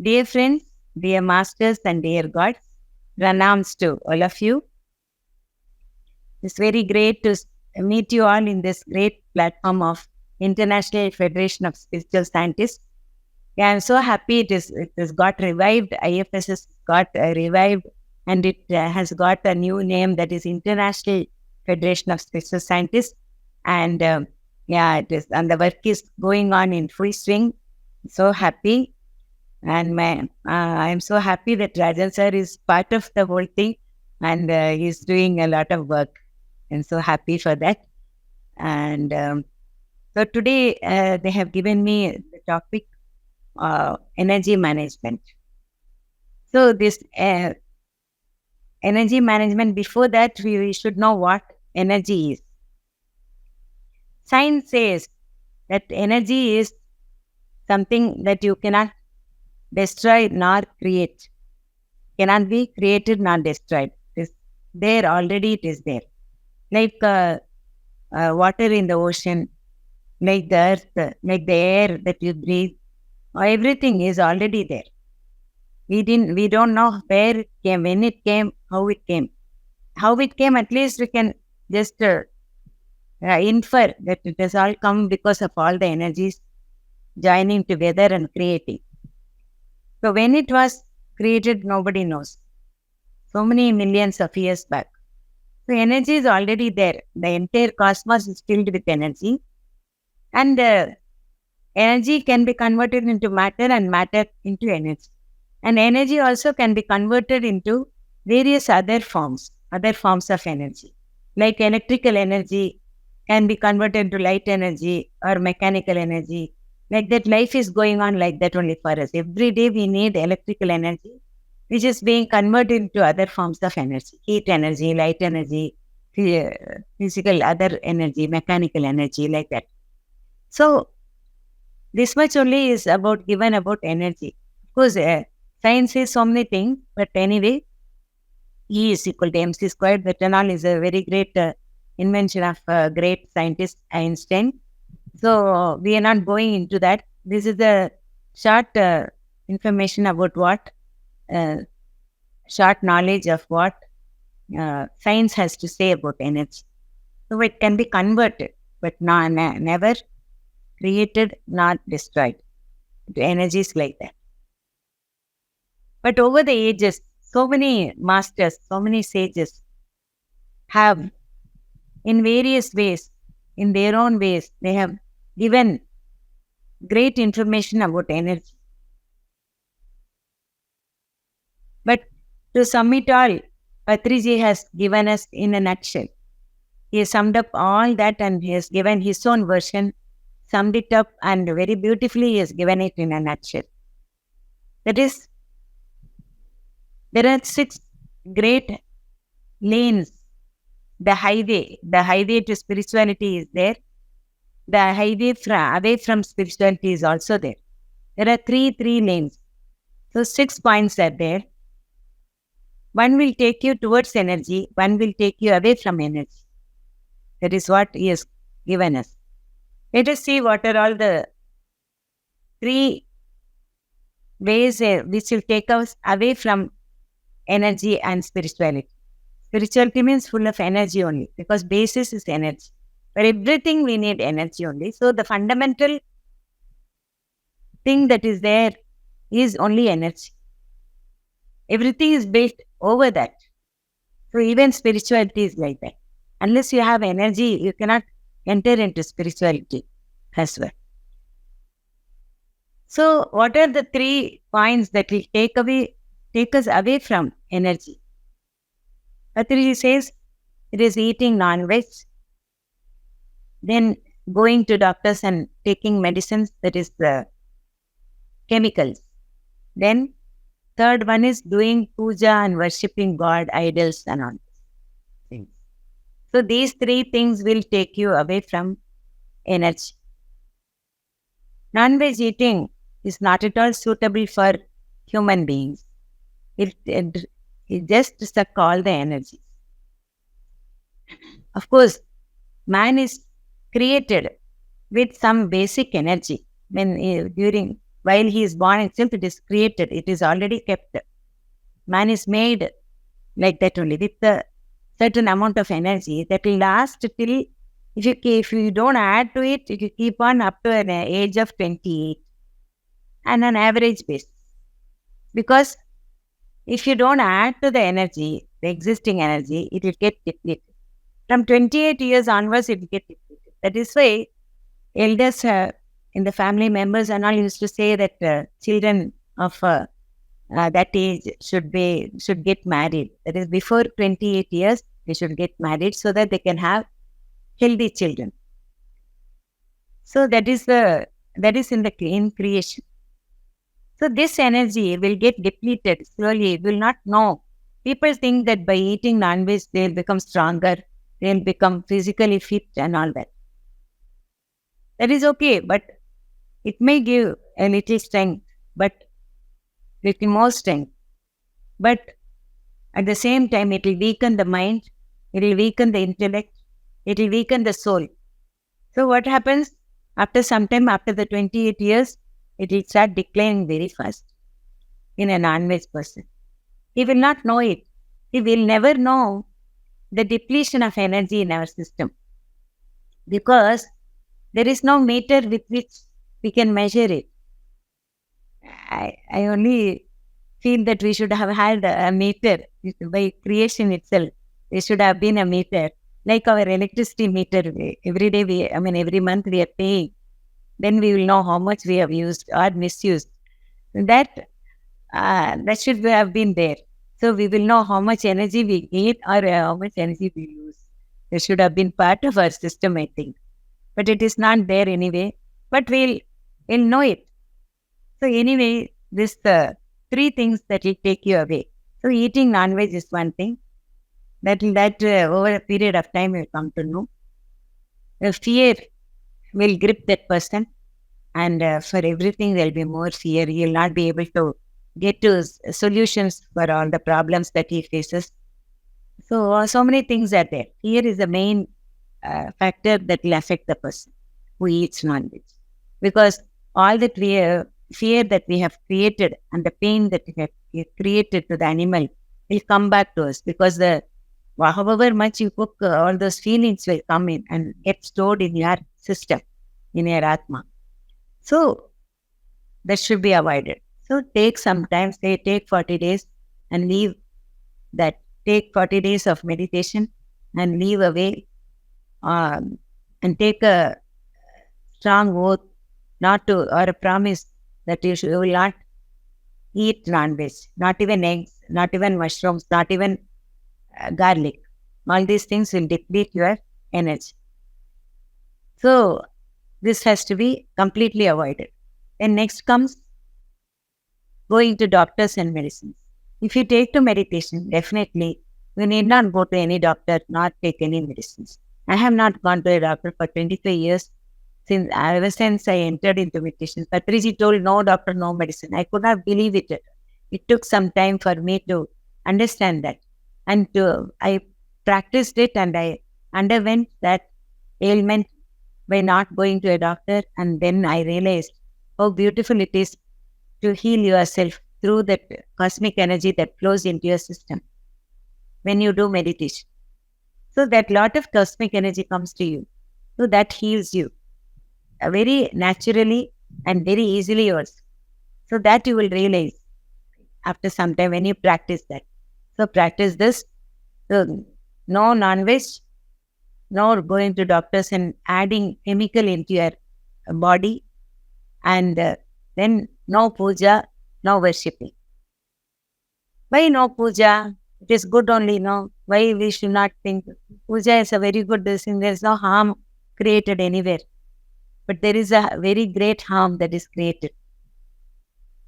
Dear friends, dear masters and dear gods, pranams to all of you. It's very great to meet you all in this great platform of International Federation of Spiritual Scientists. Yeah, I'm so happy it has got revived. IFSS got revived, and it has got a new name, that is International Federation of Spiritual Scientists. And yeah, it is, and the work is going on in full swing. So happy. And I'm so happy that Rajan sir is part of the whole thing, and he's doing a lot of work. I'm so happy for that. And so today they have given me the topic energy management. So this energy management, before that we should know what energy is. Science says that energy is something that you cannot destroy nor create. Cannot be created nor destroyed. It is there already, it is there. Like water in the ocean, like the earth, like the air that you breathe, everything is already there. We don't know where it came, when it came, how it came. How it came, at least we can just infer that it has all come because of all the energies joining together and creating. So when it was created, nobody knows. So many millions of years back. So energy is already there. The entire cosmos is filled with energy. And energy can be converted into matter and matter into energy. And energy also can be converted into various other forms of energy. Like electrical energy can be converted to light energy or mechanical energy. Like that, life is going on like that only for us. Every day we need electrical energy, which is being converted into other forms of energy. Heat energy, light energy, physical other energy, mechanical energy, like that. So this much only is given about energy. Of course, science says so many things, but anyway, E is equal to mc squared. That and all is a very great invention of great scientist Einstein. So we are not going into that. This is the short information about what, short knowledge of what science has to say about energy. So it can be converted, but never created, not destroyed. The energy is like that. But over the ages, so many masters, so many sages have, in various ways, in their own ways, they have given great information about energy. But to sum it all, Patriji has given us in a nutshell. He has summed up all that and he has given his own version, summed it up, and very beautifully he has given it in a nutshell. That is, there are 6 great lanes. The highway to spirituality is there. The highway away from spirituality is also there. There are three lanes. So 6 points are there. One will take you towards energy, one will take you away from energy. That is what he has given us. Let us see what are all the 3 ways which will take us away from energy and spirituality. Spirituality means full of energy only, because basis is energy. For everything we need energy only. So the fundamental thing that is there is only energy. Everything is built over that. So even spirituality is like that. Unless you have energy, you cannot enter into spirituality as well. So what are the 3 points that will take us away from energy? Patriji says it is eating non-veg, then going to doctors and taking medicines, that is the chemicals. Then 3rd one is doing puja and worshipping God, idols and all things. So these 3 things will take you away from energy. Non-veg eating is not at all suitable for human beings. It just sucks all the energy. Of course, man is created with some basic energy. When during While he is born itself, it is created. It is already kept. Man is made like that only, with a certain amount of energy that will last till, if you don't add to it, if you keep on up to an age of 28 and an average base. Because if you don't add to the energy, the existing energy, it will get depleted. From 28 years onwards, it will get depleted. That is why elders in the family members and all used to say that children of that age should get married. That is, before 28 years, they should get married so that they can have healthy children. So that is in the in creation. So this energy will get depleted slowly. Will not know. People think that by eating non-veg they'll become stronger, they'll become physically fit and all that. That is okay, but it may give a little strength, but little more strength. But at the same time, it will weaken the mind, it will weaken the intellect, it will weaken the soul. So what happens? After some time, after the 28 years, it will start declining very fast in a non-veg person. He will not know it. He will never know the depletion of energy in our system, because there is no meter with which we can measure it. I only feel that we should have had a meter by creation itself. There should have been a meter, like our electricity meter. Every day, every month we are paying. Then we will know how much we have used or misused. That should have been there. So we will know how much energy we gain or how much energy we lose. It should have been part of our system, I think. But it is not there anyway. But we'll know it. So anyway, this three things that will take you away. So eating non-veg is one thing. That over a period of time will come to know. The fear will grip that person, and for everything there will be more fear. He will not be able to get to solutions for all the problems that he faces. So many things are there. Fear is the main factor that will affect the person who eats non-veg, because all that fear that we have created and the pain that we have created to the animal will come back to us, because however much you cook, all those feelings will come in and get stored in your system, in your Atma. So that should be avoided. So take some time, say take 40 days and leave that. Take 40 days of meditation and leave away, and take a strong oath not to, or a promise that you will not eat non-veg, not even eggs, not even mushrooms, not even garlic. All these things will deplete your energy. So this has to be completely avoided. Then next comes going to doctors and medicines. If you take to meditation, definitely you need not go to any doctor, not take any medicines. I have not gone to a doctor for 25 years, ever since I entered into meditation. Patriji told, no doctor, no medicine. I could not believe it. It took some time for me to understand that. And I practiced it, and I underwent that ailment by not going to a doctor. And then I realized how beautiful it is to heal yourself through that cosmic energy that flows into your system when you do meditation. So that lot of cosmic energy comes to you. So that heals you very naturally and very easily also. So that you will realize after some time when you practice that. So practice this. So no non-veg, no going to doctors and adding chemical into your body, and then no puja, no worshipping. Why no puja? It is good only, no? Why we should not think? Puja is a very good thing. There is no harm created anywhere. But there is a very great harm that is created.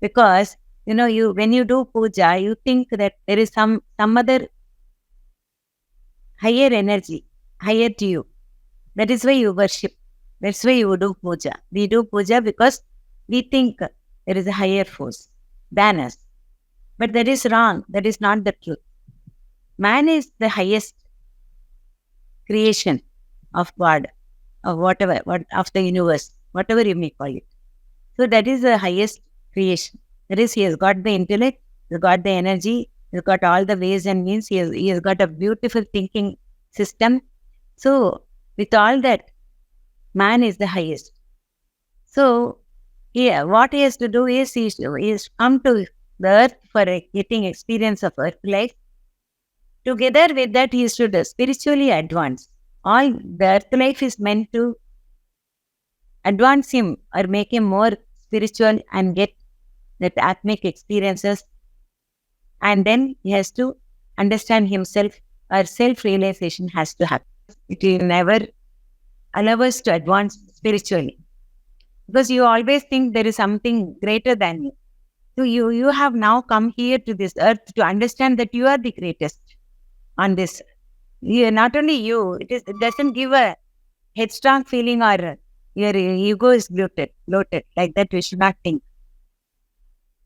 Because, when you do puja, you think that there is some other higher energy, higher to you. That is why you worship. That's why you do puja. We do puja because we think there is a higher force than us. But that is wrong. That is not the truth. Man is the highest creation of God, of whatever, of the universe, whatever you may call it. So that is the highest creation. That is, he has got the intellect, he's got the energy, he's got all the ways and means, he has got a beautiful thinking system. So, with all that, man is the highest. So, what he has to do is he is come to the earth for getting experience of earth life. Together with that, he should spiritually advance. All the earth life is meant to advance him or make him more spiritual and get that atmic experiences. And then he has to understand himself, or self-realization has to happen. It will never allow us to advance spiritually. Because you always think there is something greater than you. So you have now come here to this earth to understand that you are the greatest on this. Not only you, it doesn't give a headstrong feeling or your ego is bloated. Like that we should not think.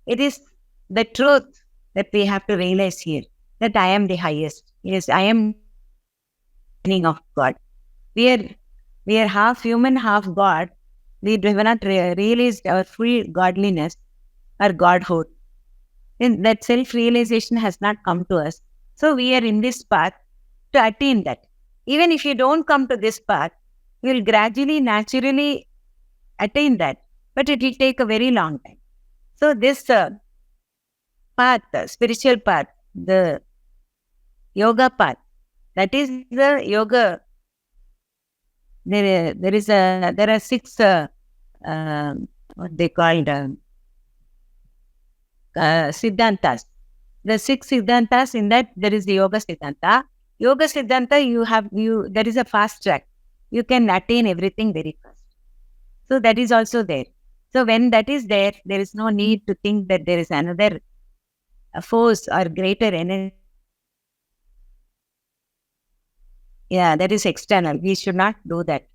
It is the truth that we have to realize here, that I am the highest. Yes, I am beginning of God. We are half human, half God. We have not realized our full godliness or godhood. And that self-realization has not come to us. So we are in this path to attain that. Even if you don't come to this path, you will gradually, naturally attain that. But it will take a very long time. So this path, the spiritual path, the yoga path, that is the yoga. There are six what they called Siddhantas. The six Siddhantas, in that there is the Yoga Siddhanta. Yoga Siddhanta, there is a fast track. You can attain everything very fast. So that is also there. So when that is there, there is no need to think that there is another force or greater energy. Yeah, that is external. We should not do that.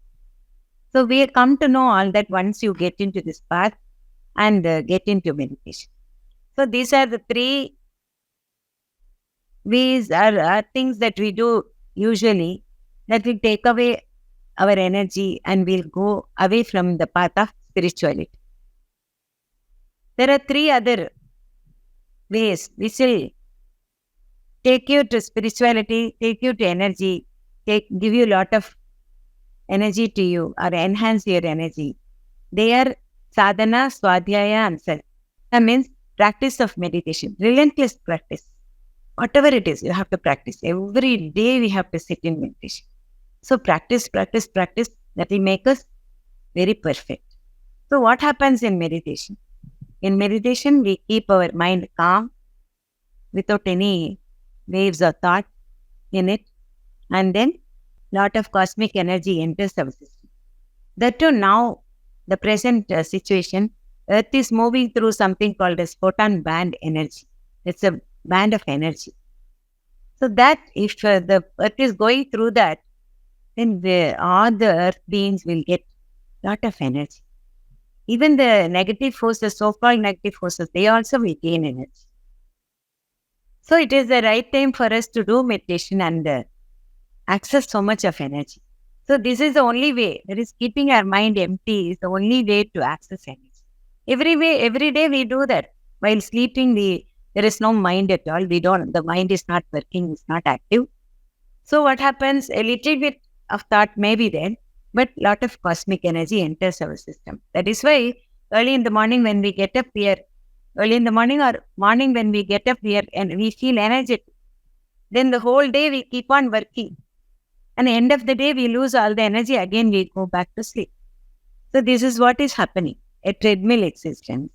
So we come to know all that once you get into this path and get into meditation. So these are the three ways are things that we do usually that will take away our energy and we'll go away from the path of spirituality. There are three other ways which will take you to spirituality, take you to energy, give you a lot of energy to you or enhance your energy. They are sadhana, swadhyaya and sadhana. That means practice of meditation, relentless practice. Whatever it is, you have to practice. Every day we have to sit in meditation. So practice. That will make us very perfect. So what happens in meditation? In meditation, we keep our mind calm without any waves of thought in it. And then lot of cosmic energy enters our system. That too, now, the present situation, Earth is moving through something called as photon band energy. It's a band of energy. So that if the Earth is going through that, then all the Earth beings will get lot of energy. Even the negative forces, so-called negative forces, they also will gain energy. So it is the right time for us to do meditation and access so much of energy. So this is the only way. That is, keeping our mind empty is the only way to access energy. Every day we do that. While sleeping, there is no mind at all. The mind is not working, it's not active. So what happens? A little bit of thought may be there, but lot of cosmic energy enters our system. That is why early in the morning when we get up here, when we get up here and we feel energetic, then the whole day we keep on working. And at the end of the day, we lose all the energy. Again, we go back to sleep. So this is what is happening. A treadmill existence.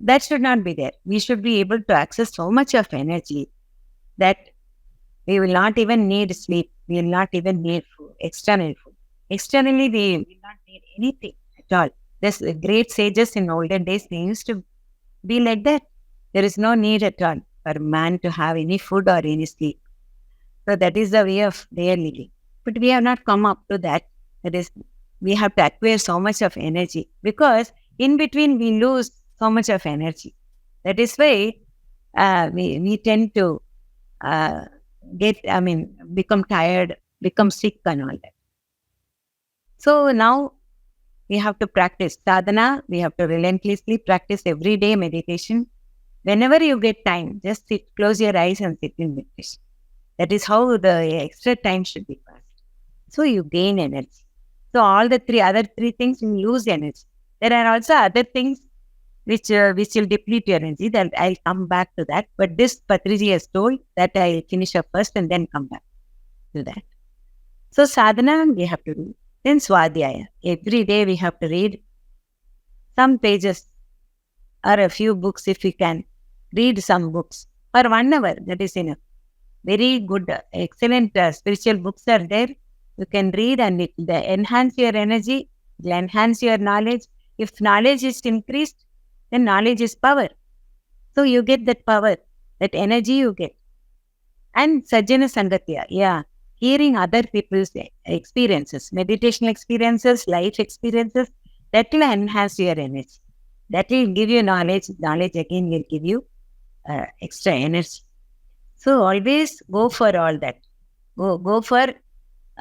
That should not be there. We should be able to access so much of energy that we will not even need sleep. We will not even need food, external food. Externally, we will not need anything at all. There's great sages in olden days, they used to be like that. There is no need at all for man to have any food or any sleep. So that is the way of their living. But we have not come up to that. That is, we have to acquire so much of energy because in between we lose so much of energy. That is why we tend to become tired, become sick and all that. So now we have to practice. Sadhana, we have to relentlessly practice every day meditation. Whenever you get time, just sit, close your eyes and sit in meditation. That is how the extra time should be passed. So you gain energy. So all the other three things, you lose energy. There are also other things which will deplete your energy. That I'll come back to that. But this Patriji has told that I'll finish up first and then come back to that. So sadhana we have to do. Then swadhyaya. Every day we have to read some pages or a few books if we can. Read some books for 1 hour. That is enough. Very good, excellent spiritual books are there. You can read and it will enhance your energy, it will enhance your knowledge. If knowledge is increased, then knowledge is power. So you get that power, that energy you get. And sajjana sangatya, yeah, hearing other people's experiences, meditational experiences, life experiences, that will enhance your energy. That will give you knowledge. Knowledge again will give you extra energy. So always go for all that. Go for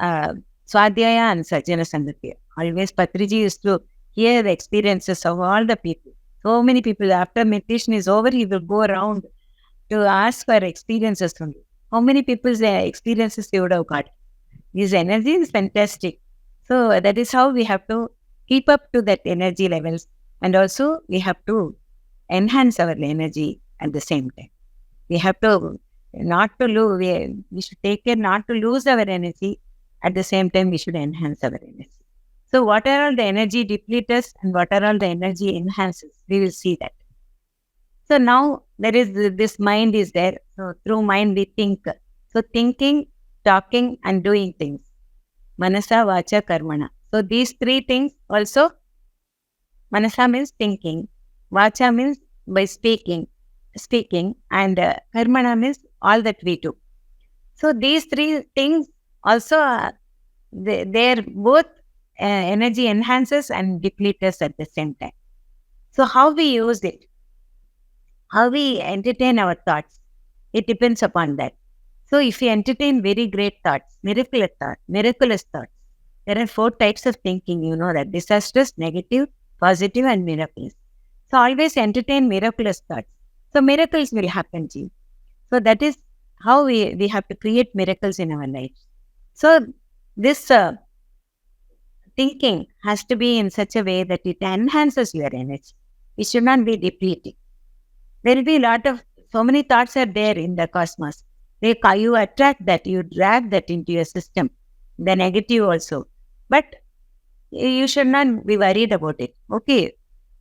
Swadhyaya and Sajjana Sangatya. Always Patriji used to hear the experiences of all the people. So many people, after meditation is over, he will go around to ask for experiences from you. How many people's experiences you would have got? His energy is fantastic. So that is how we have to keep up to that energy levels. And also we have to enhance our energy at the same time. We have to not to lose, we should take care not to lose our energy. At the same time, we should enhance our energy. So what are all the energy depleters and what are all the energy enhancers? We will see that. So now there is this mind is there. So through mind we think. So thinking, talking and doing things. Manasa, Vacha, Karmana. So these three things also, Manasa means thinking, Vacha means by speaking, and Karmana means all that we do. So these three things also, they're both energy enhancers and depleters at the same time. So how we use it, how we entertain our thoughts, it depends upon that. So if we entertain very great thoughts, miraculous thoughts, there are 4 types of thinking, you know that: disastrous, negative, positive and miraculous. So always entertain miraculous thoughts. So miracles will happen to you. So that is how we have to create miracles in our lives. So this thinking has to be in such a way that it enhances your energy. It should not be depleting. There will be so many thoughts are there in the cosmos. You attract that, you drag that into your system, the negative also. But you should not be worried about it. Okay,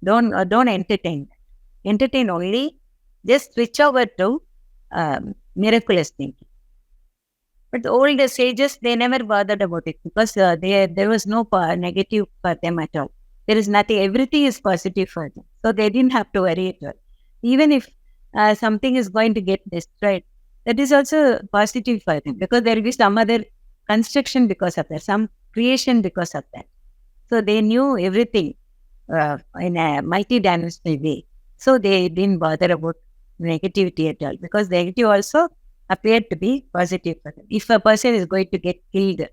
don't entertain that. Entertain only, just switch over to miraculous thinking. But the old sages, they never bothered about it because there was no negative for them at all. There is nothing, everything is positive for them. So they didn't have to worry at all. Even if something is going to get destroyed, that is also positive for them because there will be some other construction because of that, some creation because of that. So they knew everything in a multi-dimensional way. So they didn't bother about negativity at all because negative also appeared to be positive for them. If a person is going to get killed,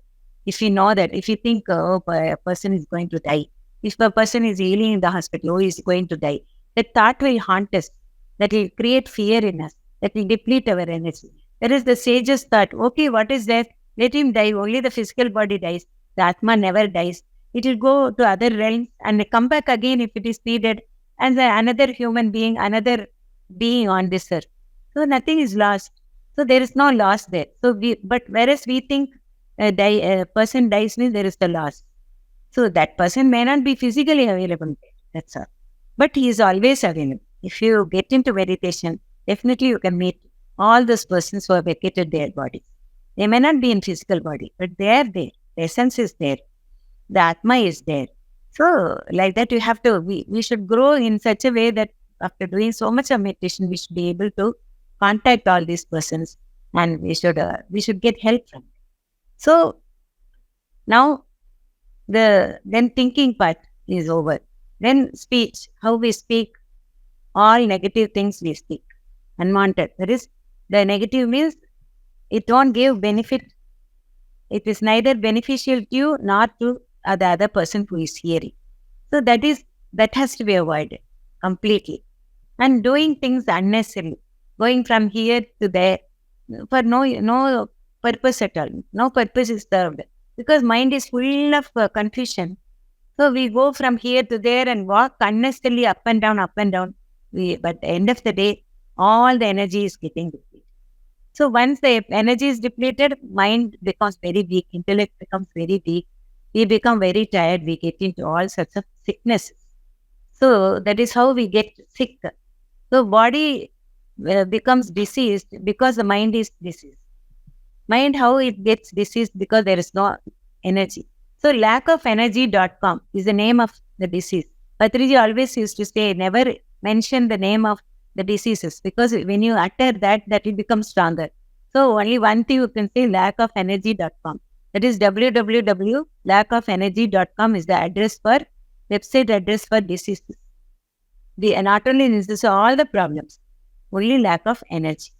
if you know that, if you think a person is going to die, if a person is healing in the hospital, he is going to die, that thought will haunt us, that will create fear in us, that will deplete our energy. That is the sage's thought. Okay, what is that? Let him die. Only the physical body dies. The Atma never dies. It will go to other realms and come back again if it is needed as another human being, another being on this earth. So nothing is lost. So there is no loss there. But whereas we think a person dies means there is the loss. So that person may not be physically available. That's all. But he is always available. If you get into meditation, definitely you can meet all those persons who have vacated their bodies. They may not be in physical body, but they are there. The essence is there. The Atma is there. So like that you have to, we should grow in such a way that after doing so much of meditation, we should be able to contact all these persons and we should get help from them. So now then thinking part is over. Then speech, how we speak, all negative things we speak, unwanted. That is, the negative means it won't give benefit. It is neither beneficial to you nor to the other person who is hearing. So that has to be avoided completely. And doing things unnecessarily, going from here to there for no purpose at all. No purpose is served because mind is full of confusion. So we go from here to there and walk unnecessarily up and down, up and down. But at the end of the day, all the energy is getting depleted. So once the energy is depleted, mind becomes very weak, intellect becomes very weak. We become very tired. We get into all sorts of sicknesses. So that is how we get sick. So body becomes diseased because the mind is diseased. Mind, how it gets diseased? Because there is no energy. So lackofelnergy.com is the name of the disease. Patriji always used to say, never mention the name of the diseases, because when you utter that, that will become stronger. So only one thing you can say, lackofelnergy.com. That is www.lackofelnergy.com is the address for, website address for diseases. Not only this, all the problems, only lack of energy.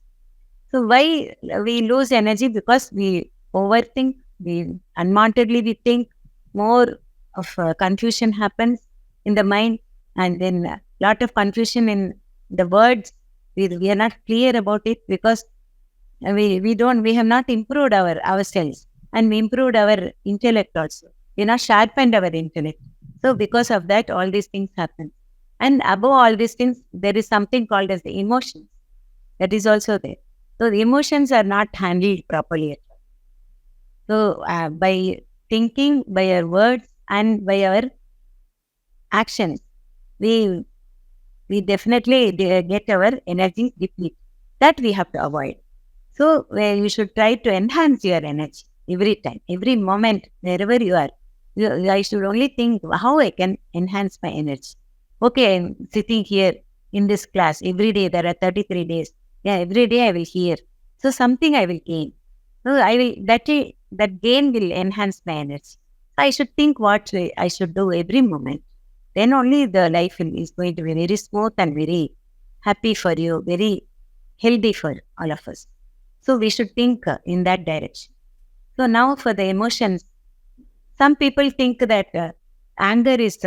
So why we lose energy? Because we overthink, we unwantedly we think, more of confusion happens in the mind, and then a lot of confusion in the words. We are not clear about it because we have not improved ourselves, and we improved our intellect also. We have not sharpened our intellect. So because of that, all these things happen. And above all these things, there is something called as the emotions. That is also there. So the emotions are not handled properly. So by thinking, by our words, and by our actions, we definitely get our energy depleted. That we have to avoid. So you should try to enhance your energy every time, every moment, wherever you are. I should only think how I can enhance my energy. Okay, I'm sitting here in this class every day. There are 33 days. Yeah, every day I will hear. So something I will gain. So that gain will enhance my energy. So I should think what I should do every moment. Then only the life is going to be very smooth and very happy for you, very healthy for all of us. So we should think in that direction. So now for the emotions, some people think that anger is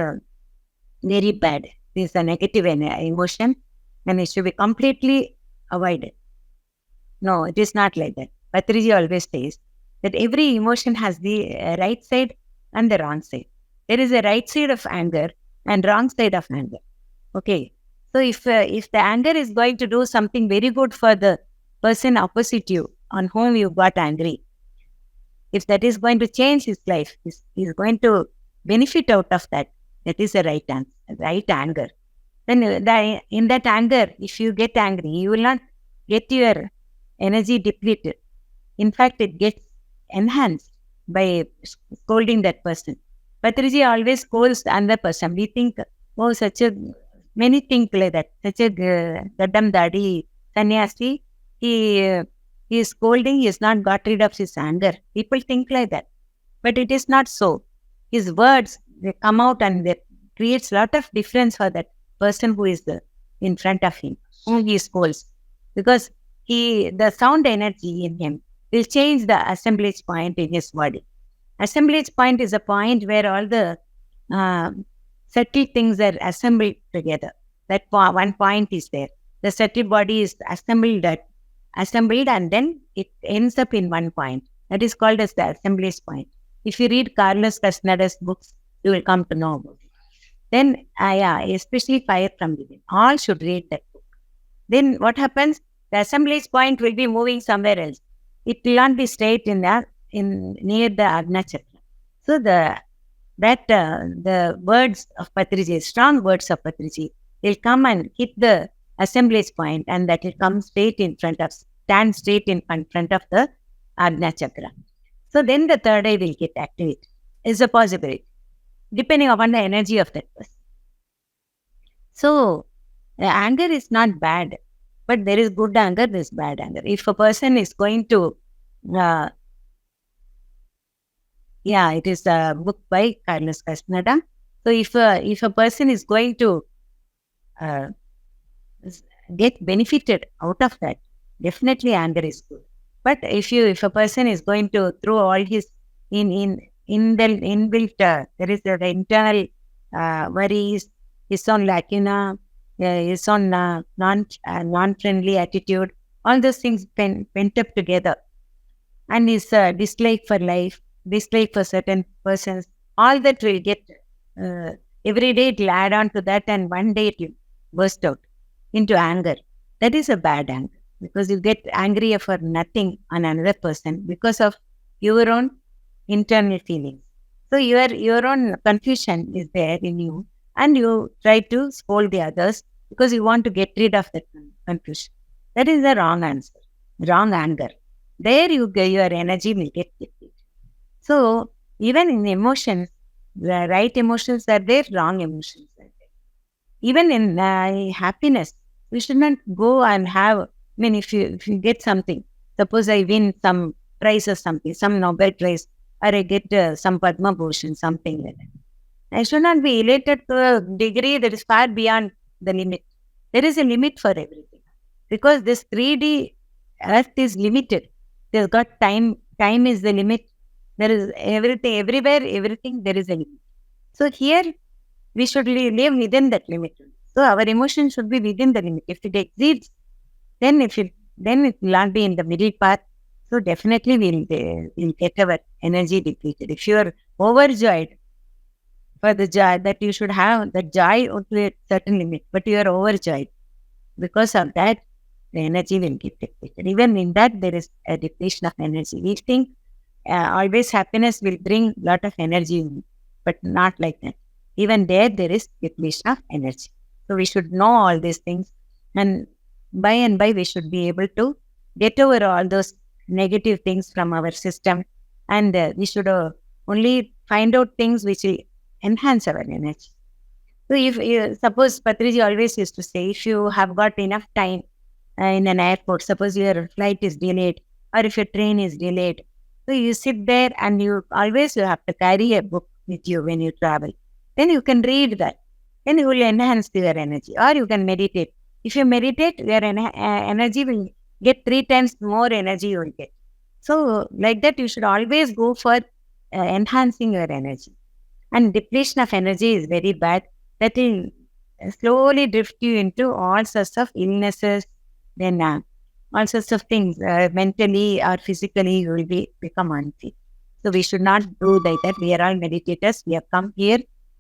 very bad. This is a negative emotion and it should be completely avoided. No, it is not like that. Patriji always says that every emotion has the right side and the wrong side. There is a right side of anger and wrong side of anger. Okay. So if the anger is going to do something very good for the person opposite you on whom you got angry, if that is going to change his life, he's going to benefit out of that. That is the right anger. Then in that anger, if you get angry, you will not get your energy depleted. In fact, it gets enhanced by scolding that person. Patriji always scolds another person. We think, oh, many think like that. Such a Gaddam Dadi sannyasi, he is scolding, he has not got rid of his anger. People think like that. But it is not so. His words, they come out and they creates a lot of difference for that person who is in front of him, whom he scolds. Because the sound energy in him will change the assemblage point in his body. Assemblage point is a point where all the subtle things are assembled together. That one point is there. The subtle body is assembled and then it ends up in one point. That is called as the assemblage point. If you read Carlos Castaneda's books, you will come to know about it. Then, especially Fire from Within. All should read that book. Then what happens? The assemblage point will be moving somewhere else. It will not be straight near the Agna Chakra. So the words of Patriji, strong words of Patriji, will come and hit the assemblage point, and that will come stand straight in front of the Agna Chakra. So then the third eye will get activated. Is a possibility, depending upon the energy of that person. So anger is not bad, but there is good anger, there is bad anger. If a person is going to, it is a book by Carlos Castaneda. So if a person is going to get benefited out of that, definitely anger is good. But if a person is going to throw all his inbuilt, there is the internal worries, his own lacuna, his own non-friendly attitude, all those things pent up together, and his dislike for life, dislike for certain persons, all that will get, uh, every day it will add on to that, and one day it will burst out into anger. That is a bad anger, because you get angry for nothing on another person because of your own internal feelings. So your own confusion is there in you, and you try to scold the others because you want to get rid of that confusion. That is the wrong answer, wrong anger. There your energy will get depleted. So even in emotions, the right emotions are there, wrong emotions are there. Even in happiness, we should not go and have. I mean, if you get something, suppose I win some prize or something, some Nobel Prize, or I get some Padma Bhushan, something like that. I should not be elated to a degree that is far beyond the limit. There is a limit for everything, because this 3D earth is limited. There's got time. Time is the limit. There is everything, everywhere, everything, there is a limit. So here, we should live within that limit. So our emotion should be within the limit. If it exceeds, then it will not be in the middle path. So definitely we'll get our energy depleted. If you are overjoyed for the joy, that you should have the joy to a certain limit, but you are overjoyed. Because of that, the energy will get depleted. Even in that, there is a depletion of energy. We think always happiness will bring lot of energy in, but not like that. Even there is depletion of energy. So we should know all these things, and by we should be able to get over all those negative things from our system, and we should only find out things which will enhance our energy. So if you, suppose Patriji always used to say, if you have got enough time in an airport, suppose your flight is delayed or if your train is delayed, so you sit there and you have to carry a book with you when you travel. Then you can read that. Then you will enhance your energy, or you can meditate. If you meditate, your energy will get 3 times more energy you will get. So like that, you should always go for enhancing your energy. And depletion of energy is very bad. That will slowly drift you into all sorts of illnesses, then all sorts of things, mentally or physically, you will become unfit. So we should not do like that. We are all meditators. We have come here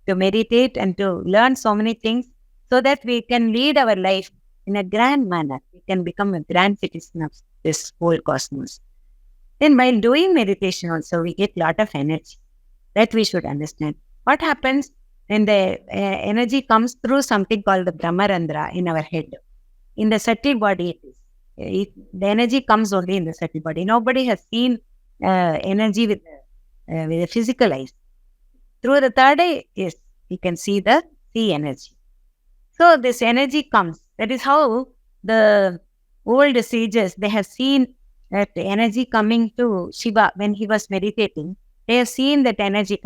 to meditate and to learn so many things, so that we can lead our life in a grand manner. We can become a grand citizen of this whole cosmos. Then while doing meditation also, we get lot of energy. That we should understand. What happens when the energy comes through something called the Brahmarandra in our head? In the subtle body, it is. The energy comes only in the subtle body. Nobody has seen energy with the physical eyes. Through the third eye, yes, we can see the energy. So this energy comes. That is how the old sages, they have seen that energy coming to Shiva when he was meditating. They have seen that energy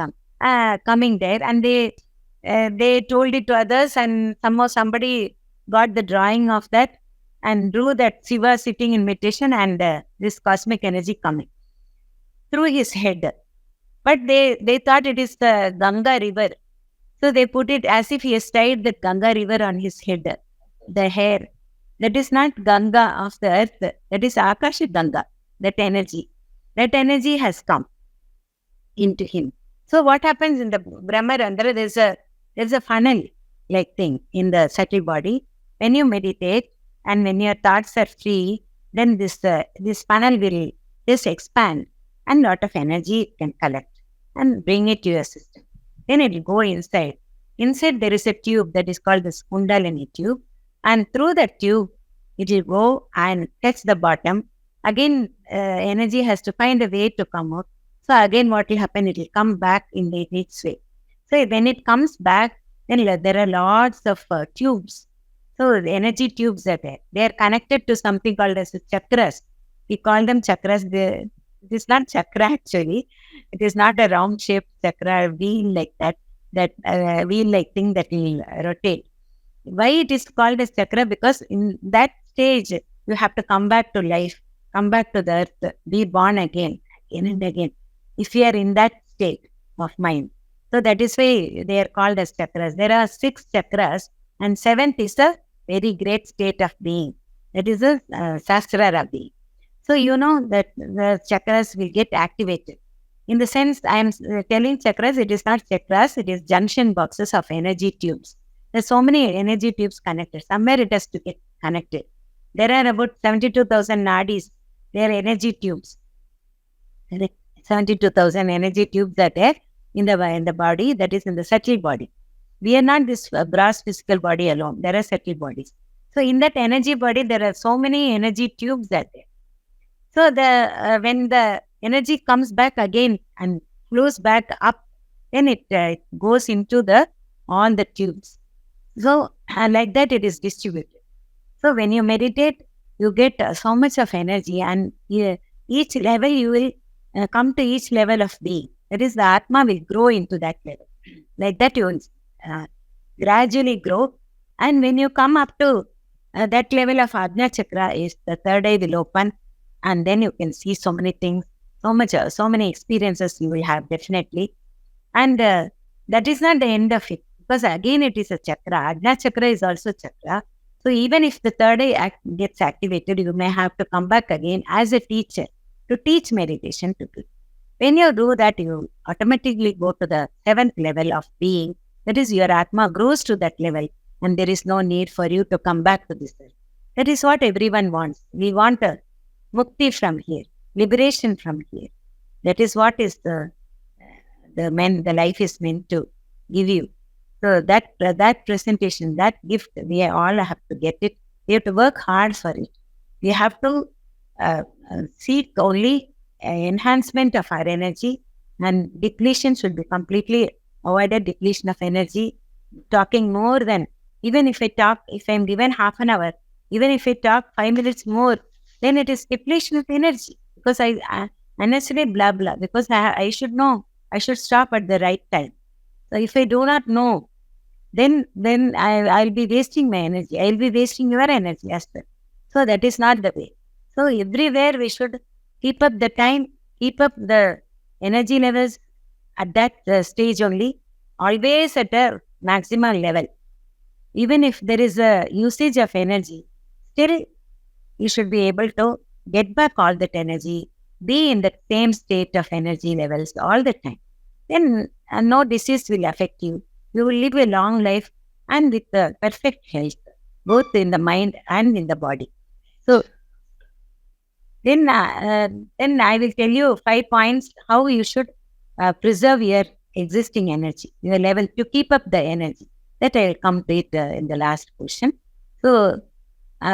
coming there, and they told it to others, and somehow somebody got the drawing of that and drew that Shiva sitting in meditation, and this cosmic energy coming through his head. But they thought it is the Ganga river. So they put it as if he has tied the Ganga river on his head, the hair. That is not Ganga of the earth. That is Akashi Ganga, that energy. That energy has come into him. So what happens in the Brahmarandra, there's a funnel like thing in the subtle body. When you meditate and when your thoughts are free, then this funnel will just expand, and lot of energy it can collect and bring it to your system. Then it will go inside. Inside there is a tube that is called the Kundalini tube, and through that tube it will go and touch the bottom. Again, energy has to find a way to come out. So again, what will happen? It will come back in its way. So when it comes back, then there are lots of tubes. So the energy tubes are there. They are connected to something called as chakras. We call them chakras. It is not chakra actually. It is not a round shaped chakra, wheel like that. That wheel like thing that will rotate. Why it is called as chakra? Because in that stage, you have to come back to life, come back to the earth, be born again and again. If you are in that state of mind, So that is why they are called as chakras. There are 6 chakras, and 7th is a very great state of being. That is a Sahasrara being. So you know that the chakras will get activated. In the sense, I am telling chakras, it is not chakras, it is junction boxes of energy tubes. There's so many energy tubes connected. Somewhere it has to get connected. There are about 72,000 nadis. They are energy tubes. 72,000 energy tubes are there in the body, that is in the subtle body. We are not this gross physical body alone. There are subtle bodies. So in that energy body, there are so many energy tubes are there. So the when the energy comes back again and flows back up, then it goes into the all the tubes. So like that, it is distributed. So when you meditate, you get so much of energy, and each level you will come to each level of being. That is, the Atma will grow into that level. Like that, you will uh, gradually grow. And when you come up to that level of Ajna Chakra, is the third eye will open, and then you can see so many things, so many experiences you will have definitely. And that is not the end of it, because again it is a chakra. Ajna Chakra is also chakra. So even if the third eye gets activated, you may have to come back again as a teacher to teach meditation to people. When you do that, you automatically go to the 7th level of being. That is, your Atma grows to that level, and there is no need for you to come back to this earth. That is what everyone wants. We want a mukti from here, liberation from here. That is what is the life is meant to give you. So that presentation, that gift, we all have to get it. We have to work hard for it. We have to seek only enhancement of our energy, and depletion should be completely avoided. Depletion of energy, talking more than, even if I'm given half an hour, even if I talk 5 minutes more, then it is depletion of energy, because I unnecessarily blah blah, because I should know, I should stop at the right time. So if I do not know, then I'll be wasting my energy. I'll be wasting your energy as well. So that is not the way. So everywhere we should keep up the time, keep up the energy levels at that stage only, always at a maximum level. Even if there is a usage of energy, still you should be able to get back all that energy, be in the same state of energy levels all the time. Then no disease will affect you. You will live a long life and with perfect health, both in the mind and in the body. So then I will tell you 5 points how you should preserve your existing energy, your level, to keep up the energy. That I will come to it in the last question. So,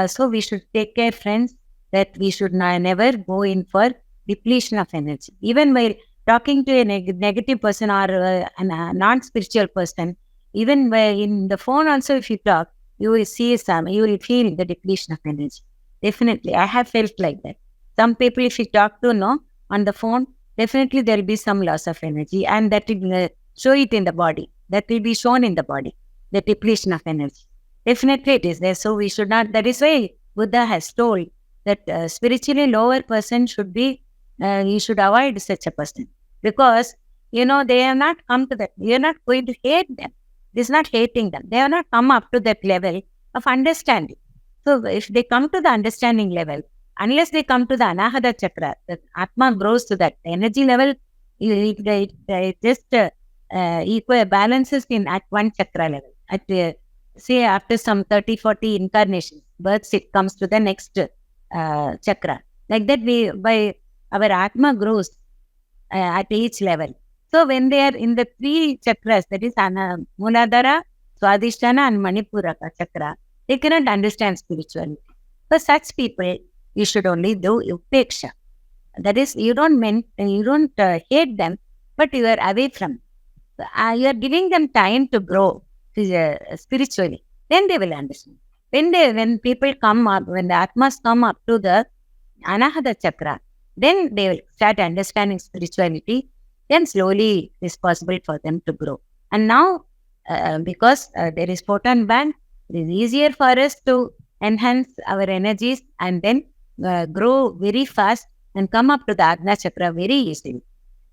so we should take care, friends, that we should never go in for depletion of energy. Even while talking to a negative person or a non-spiritual person, even in the phone also, if you talk, you will you will feel the depletion of energy. Definitely, I have felt like that. Some people, if you talk to on the phone, definitely there will be some loss of energy, and that will show it in the body. That will be shown in the body, the depletion of energy. Definitely it is there. So we should not, that is why Buddha has told that spiritually lower person should be, you should avoid such a person, because, they have not come to that. You are not going to hate them. This is not hating them. They have not come up to that level of understanding. So if they come to the understanding level, unless they come to the Anahata Chakra, the Atma grows to that energy level, it just equal balances in at one chakra level. At say after some 30, 40 incarnations, births, it comes to the next chakra. Like that, by our Atma grows at each level. So when they are in the 3 chakras, that is Muladhara, Swadhisthana and Manipuraka chakra, they cannot understand spirituality. For such people, you should only do upeksha. That is, you don't hate them, but you are away from them. You are giving them time to grow spiritually. Then they will understand. When people come up, when the Atmas come up to the Anahata chakra, then they will start understanding spirituality. Then slowly it is possible for them to grow. And now, because there is photon band, it is easier for us to enhance our energies and then grow very fast and come up to the Ajna chakra very easily.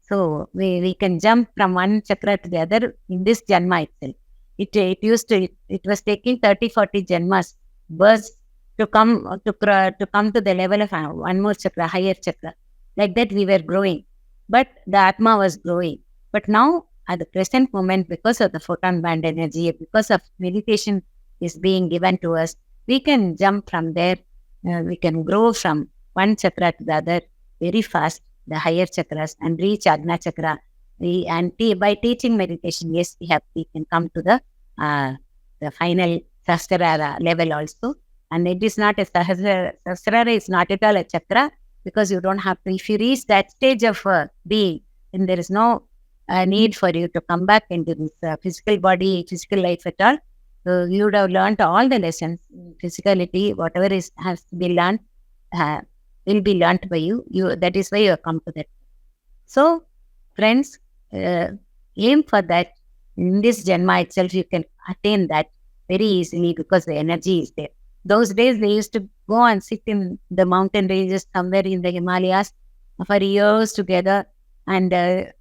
So we can jump from one chakra to the other in this Janma itself. It was taking 30, 40 Janmas, births to come to the level of one more chakra, higher chakra. Like that we were growing. But the Atma was growing. But now, at the present moment, because of the photon band energy, because of meditation is being given to us, we can jump from there. We can grow from one chakra to the other very fast, the higher chakras, and reach Agna chakra. By teaching meditation, yes, we can come to the final Sahasrara level also. And it is not a Sahasrara is not at all a chakra, because you don't have to. If you reach that stage of being, then there is no need for you to come back into this physical body, physical life at all. So you would have learned all the lessons, physicality, whatever has to be learned, uh, will be learnt by you. That is why you have come to that. So, friends, uh, aim for that. In this Janma itself, you can attain that very easily because the energy is there. Those days, they used to go and sit in the mountain ranges somewhere in the Himalayas for years together, and their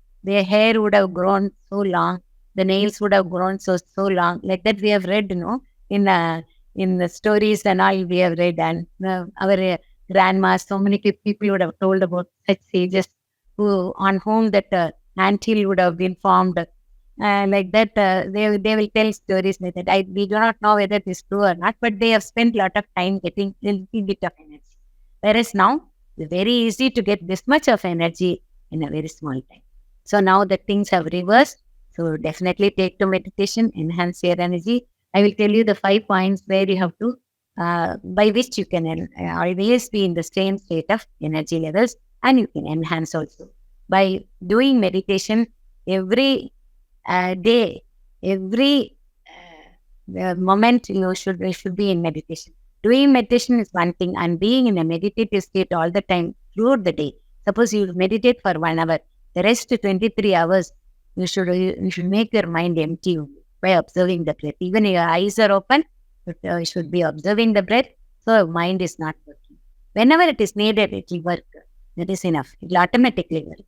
hair would have grown so long, the nails would have grown so long. Like that, we have read, in the stories and all we have read, and our grandmas, so many people would have told about such sages on whom that anthill would have been formed. Like that, they will tell stories like that. We do not know whether it is true or not, but they have spent a lot of time getting a little bit of energy. Whereas now, it's very easy to get this much of energy in a very small time. So now the things have reversed. So definitely take to meditation, enhance your energy. I will tell you the 5 points where you have to, by which you can always be in the same state of energy levels, and you can enhance also. By doing meditation every day, every moment, you should be in meditation. Doing meditation is one thing, and being in a meditative state all the time throughout the day. Suppose you meditate for 1 hour, the rest 23 hours, you should make your mind empty by observing the breath. Even your eyes are open, but you should be observing the breath, so mind is not working. Whenever it is needed, it will work. That is enough. It will automatically work.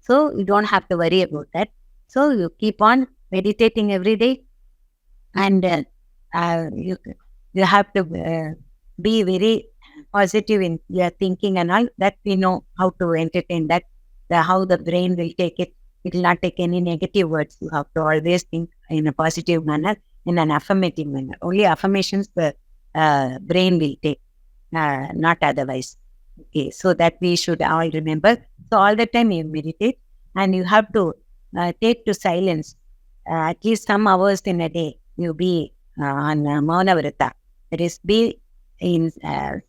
So you don't have to worry about that. So you keep on meditating every day, and you have to be very positive in your thinking and all. That we know how to entertain that. How the brain will take it. It will not take any negative words. You have to always think in a positive manner, in an affirmative manner. Only affirmations the brain will take, not otherwise. Okay, so that we should all remember. So all the time you meditate, and you have to take to silence at least some hours in a day. You be on Mauna Vrata. That is, be in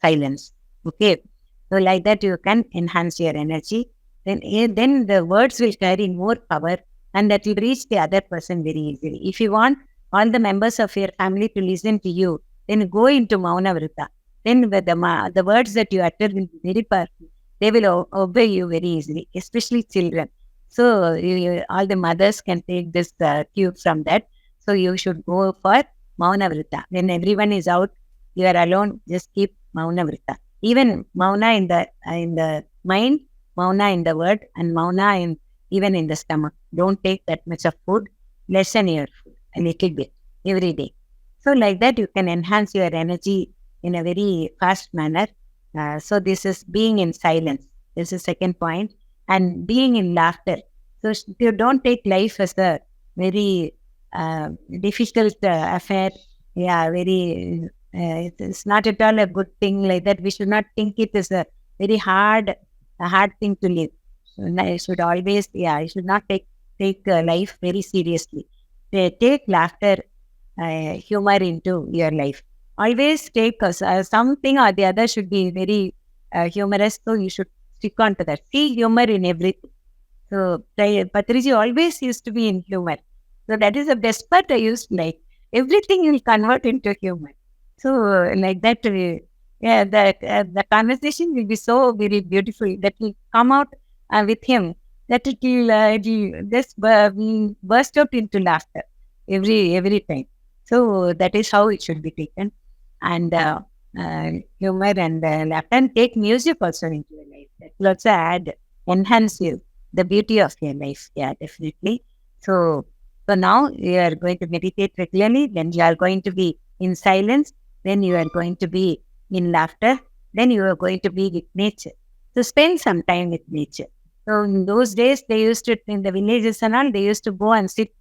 silence. Okay, so like that you can enhance your energy. Then the words will carry more power, and that will reach the other person very easily. If you want all the members of your family to listen to you, then go into Mauna Vrata. Then the words that you utter will be very powerful. They will obey you very easily, especially children. So all the mothers can take this cue from that. So you should go for Mauna Vrita. When everyone is out, you are alone, just keep Mauna Vrita. Even Mauna in the mind, Mauna in the word, and Mauna even in the stomach. Don't take that much of food. Lessen your food a little bit every day. So like that, you can enhance your energy in a very fast manner. So this is being in silence. This is second point. And being in laughter. So you don't take life as a very difficult affair. Yeah, very. It's not at all a good thing like that. We should not think it as a very hard thing to live. So I should always, I should not take life very seriously. Take laughter, humor into your life. Always take something or the other should be very humorous. So you should stick on to that. See humor in everything. So Patriji always used to be in humor. So that is the best part I used to like. Everything will convert into humor. So like that, the conversation will be so very beautiful that will come out with him. That it will just we burst out into laughter every time. So that is how it should be taken, and humor and laughter. And take music also into your life. That will also enhance you the beauty of your life. Yeah, definitely. So, so now you are going to meditate regularly, then you are going to be in silence, then you are going to be in laughter, then you are going to be with nature. So spend some time with nature. So in those days, they used to, in the villages and all, they used to go and sit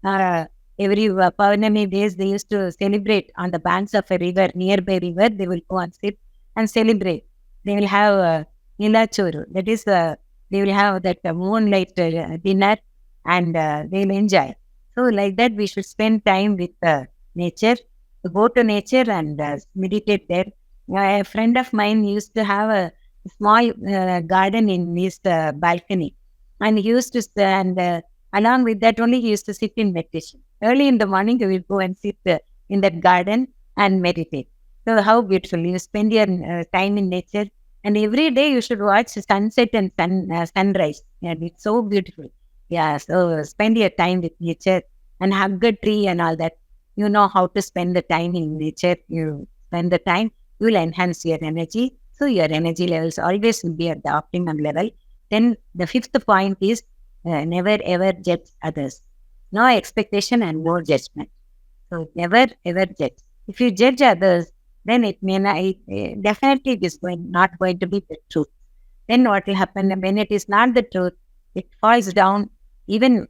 every Paurnami days, they used to celebrate on the banks of a river, nearby river, they will go and sit and celebrate. They will have Nilachuru, that is, they will have that moonlight dinner and they'll enjoy. So like that, we should spend time with nature, go to nature and meditate there. A friend of mine used to have a small garden in his balcony, and he used to stand. Along with that, only he used to sit in meditation. Early in the morning, he will go and sit in that garden and meditate. So how beautiful! You spend your time in nature, and every day you should watch sunset and sunrise. Yeah, it's so beautiful. Yeah, so spend your time with nature and hug a tree and all that. You know how to spend the time in nature. You spend the time, you will enhance your energy. So your energy levels always will be at the optimum level. Then the fifth point is never ever judge others. No expectation and no judgment. So never ever judge. If you judge others, then it may not, definitely it is not going to be the truth. Then what will happen when it is not the truth? It falls down. Even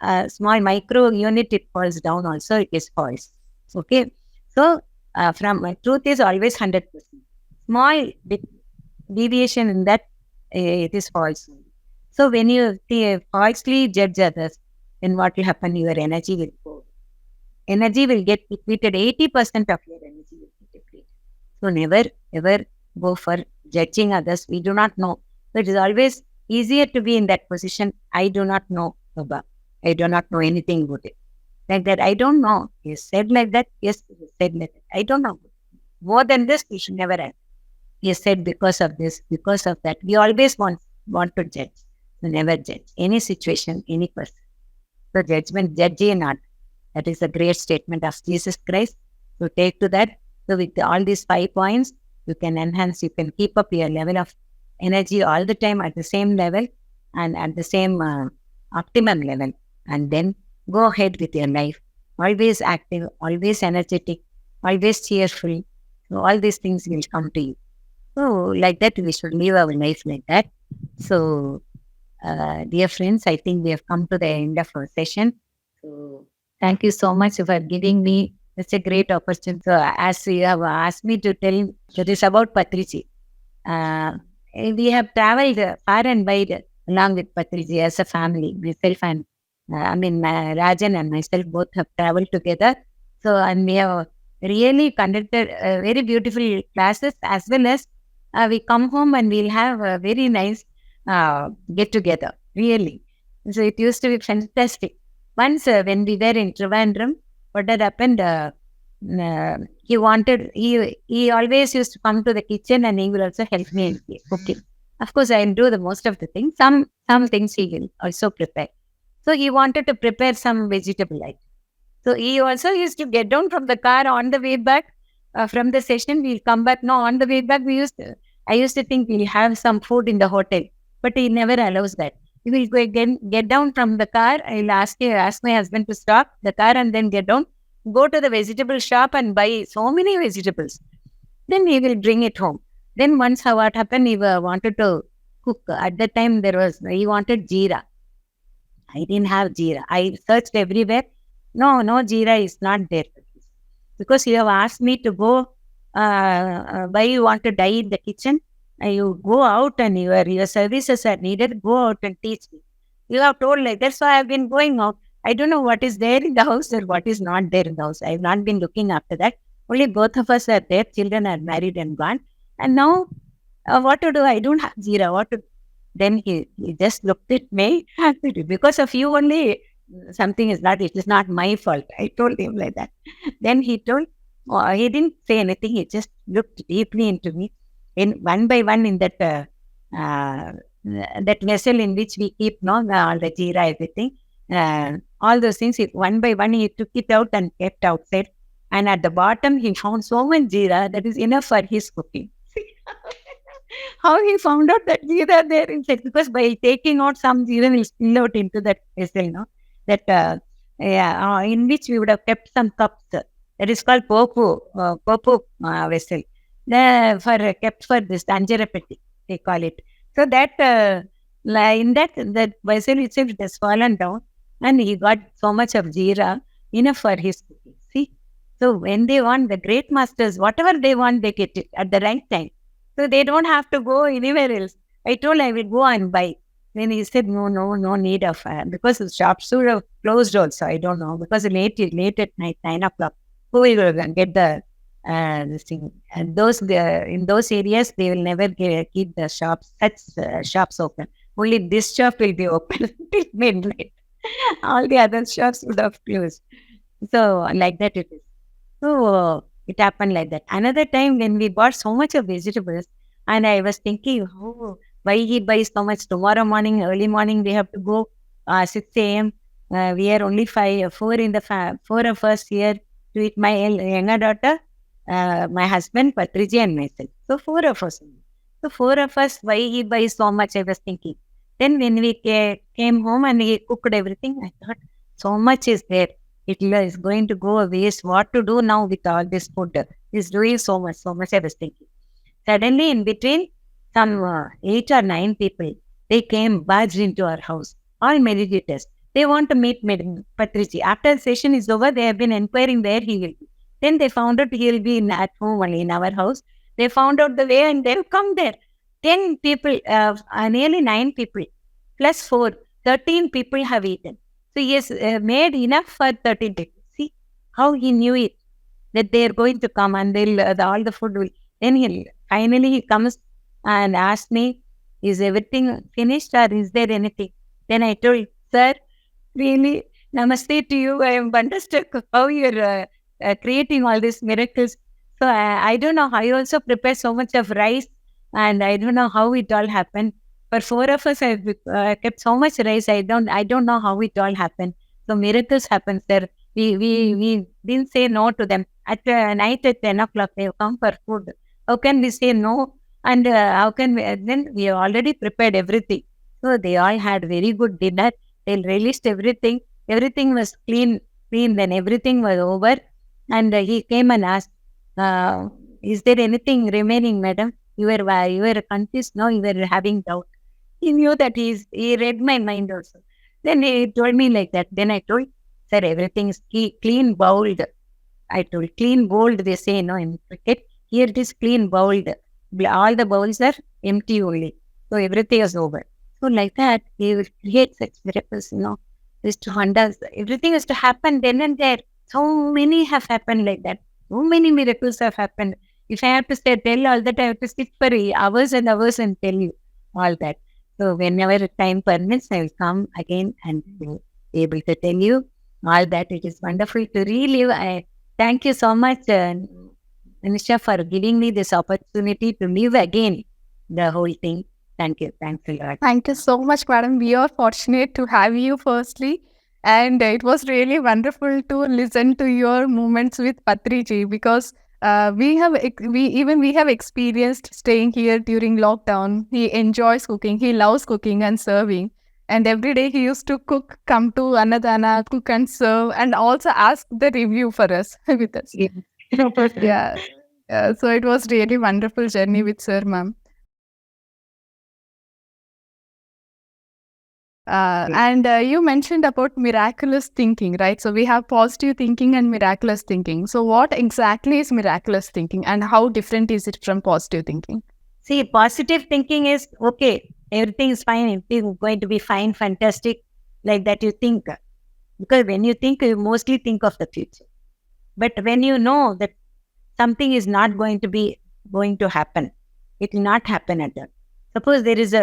a small micro unit, it falls down. Also, it is false. Okay. So from truth is always 100%. Small deviation in that, it is false. So when you falsely judge others, then what will happen? Your energy will go. Energy will get depleted. 80% of your energy will get depleted. So never ever go for judging others. We do not know. So it is always easier to be in that position. I do not know, Baba. I do not know anything about it. Like that, I don't know. He said like that. Yes, he said like that. I don't know. More than this, we should never have. He said because of this, because of that. We always want to judge. So never judge any situation, any person. So judgment, judge ye not. That is a great statement of Jesus Christ. So take to that. So with all these 5 points, you can enhance, you can keep up your level of energy all the time at the same level and at the same optimum level. And then go ahead with your life. Always active, always energetic, always cheerful. So all these things will come to you. So like that, we should live our life like that. So dear friends, I think we have come to the end of our session. So thank you so much for giving me such a great opportunity. So as you have asked me to tell this about Patriji, we have traveled far and wide along with Patriji as a family. Myself and Rajan and myself both have traveled together. So and we have really conducted very beautiful classes, as well as we come home and we'll have a very nice get together. Really, so it used to be fantastic. Once when we were in Trivandrum, what had happened? He always used to come to the kitchen and he will also help me in cooking. Of course, I will do the most of the things. Some things he will also prepare. So he wanted to prepare some vegetable items. So he also used to get down from the car on the way back from the session. We'll come back. No, on the way back, I used to think we'll have some food in the hotel, but he never allows that. He will go again, get down from the car. I'll ask my husband to stop the car and then get down, go to the vegetable shop and buy so many vegetables. Then he will bring it home. Then once what happened, he wanted to cook. At that time, he wanted jeera. I didn't have jeera. I searched everywhere. No, jeera is not there. Because you have asked me to go, why you want to die in the kitchen? You go out and your services are needed. Go out and teach me. You have told like that. So I have been going out. I don't know what is there in the house or what is not there in the house. I have not been looking after that. Only both of us are there. Children are married and gone. And now, what to do? I don't have jeera. What to do? Then he just looked at me. Because of you only, something is not, it is not my fault. I told him like that. Then he told, he didn't say anything. He just looked deeply into me. In one by one in that that vessel in which we keep all the jeera, everything, all those things, one by one he took it out and kept outside. And at the bottom, he found so much jeera that is enough for his cooking. How he found out that Jeera there inside? Because by taking out some Jeera will spill out into that vessel, no? That in which we would have kept some cups. That is called popu vessel. Kept for this Anjarapeti, they call it. So that in that vessel itself it has fallen down, and he got so much of Jeera enough for his cooking. See, so when they want the great masters, whatever they want, they get it at the right time. So they don't have to go anywhere else. I told I will go and buy. Then he said, no need of because the shops would have closed also. I don't know because late at night, 9 o'clock. Who will get the this thing? And those in those areas they will never keep the shops open. Only this shop will be open till midnight. All the other shops would have closed. So like that it is. So it happened like that. Another time when we bought so much of vegetables, and I was thinking, oh, why he buys so much? Tomorrow morning, early morning, we have to go 6 a.m. We are only four of us here to eat. My younger daughter, my husband, Patriji, and myself. So four of us. So four of us, why he buys so much? I was thinking. Then when we came home and he cooked everything, I thought so much is there. It is going to go a waste. What to do now with all this food? He's doing so much. I was thinking. Suddenly, in between, some 8 or 9 people, they came, barged into our house, all meditators. They want to meet Patriji. After the session is over, they have been inquiring where he will be. Then they found out he will be at home only in our house. They found out the way and they've come there. 10 people, nearly 9 people, plus 4, 13 people have eaten. So he has made enough for 13 people. See how he knew it, that they are going to come and they'll all the food will. Then finally he comes and asks me, is everything finished or is there anything? Then I told, sir, really, namaste to you. I am wonderstruck how you're creating all these miracles. So I don't know how you also prepare so much of rice, and I don't know how it all happened. For 4 of us, I kept so much rice. I don't know how it all happened. So miracles happen, sir. We didn't say no to them. At night at 10 o'clock, they come for food. How can we say no? And how can we? Then we have already prepared everything. So they all had very good dinner. They released everything. Everything was clean. Then everything was over. And he came and asked, "Is there anything remaining, madam? You were confused. No, you were having doubt." He knew that he read my mind also. Then he told me like that. Then I told, sir, everything is clean bowled. I told, clean bowled, they say, no, in cricket. Here it is clean bowled. All the bowls are empty only. So everything is over. So like that, he will create such miracles, Is to wonders. Everything is to happen then and there. So many have happened like that. So many miracles have happened. If I have to tell all that, I have to sit for hours and hours and tell you all that. So whenever time permits, I will come again and be able to tell you all that. It is wonderful to relive. I thank you so much, Anisha, for giving me this opportunity to live again the whole thing. Thank you. Thanks a lot. Thank you so much, madam. We are fortunate to have you firstly. And it was really wonderful to listen to your moments with Patriji, because we have experienced staying here during lockdown. He enjoys cooking. He loves cooking and serving. And every day he used to come to Annadana, cook and serve, and also ask the review for us with us. Yeah. So it was really wonderful journey with sir, ma'am. And you mentioned about miraculous thinking, right? So we have positive thinking and miraculous thinking. So what exactly is miraculous thinking and how different is it from positive thinking? See, positive thinking is, okay, everything is fine, everything is going to be fine, fantastic, like that you think. Because when you think, you mostly think of the future. But when you know that something is not going to happen, it will not happen at all. Suppose there is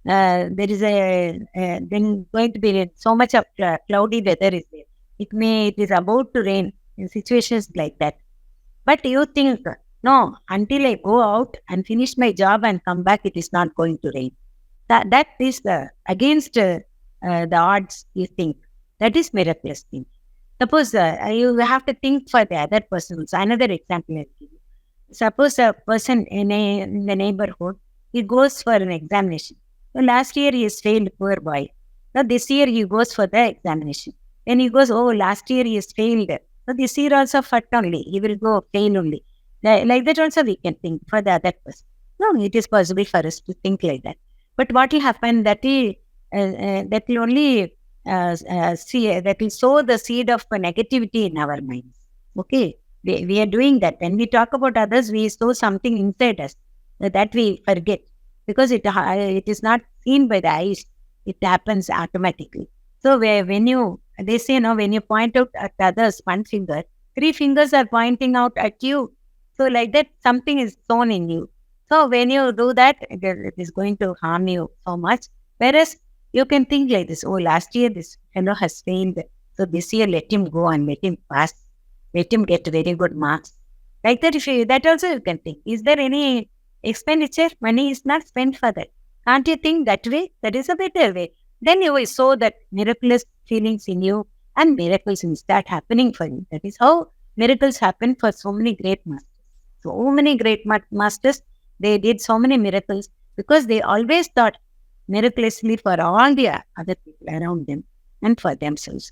then going to be so much of cloudy weather is there. It is about to rain in situations like that. But you think, no, until I go out and finish my job and come back, it is not going to rain. That is against the odds, you think. That is miraculous thinking. Suppose you have to think for the other person. So another example I'll give you. suppose a person in the neighborhood, he goes for an examination. So last year he has failed, poor boy. Now this year he goes for the examination. Then he goes, oh, last year he has failed. So this year also fat only. He will go fail only. Like that also we can think for the other person. No, it is possible for us to think like that. But what will happen that will only that will sow the seed of negativity in our minds. Okay, we are doing that. When we talk about others, we sow something inside us that we forget because it is not seen by the eyes. It happens automatically. So when they say no, when you point out at others one finger, three fingers are pointing out at you. So like that, something is sown in you. So when you do that, it is going to harm you so much. Whereas you can think like this: oh, last year this fellow has failed, so this year let him go and let him pass, let him get very good marks. Like that, if you, that also you can think. Is there any expenditure? Money is not spent for that. Can't you think that way? That is a better way. Then you will sow that miraculous feelings in you, and miracles will start happening for you. That is how miracles happen for so many great masters. So many great masters, they did so many miracles because they always thought miraculously for all the other people around them and for themselves.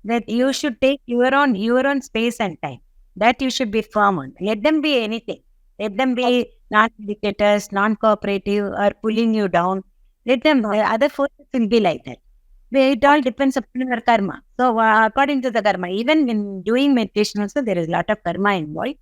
That you should take your own space and time. That you should be firm on. Let them be anything. Let them be non-dictators, non-cooperative, or pulling you down. Let them. The other forces will be like that. It all depends upon your karma. So according to the karma, even in doing meditation, also there is a lot of karma involved.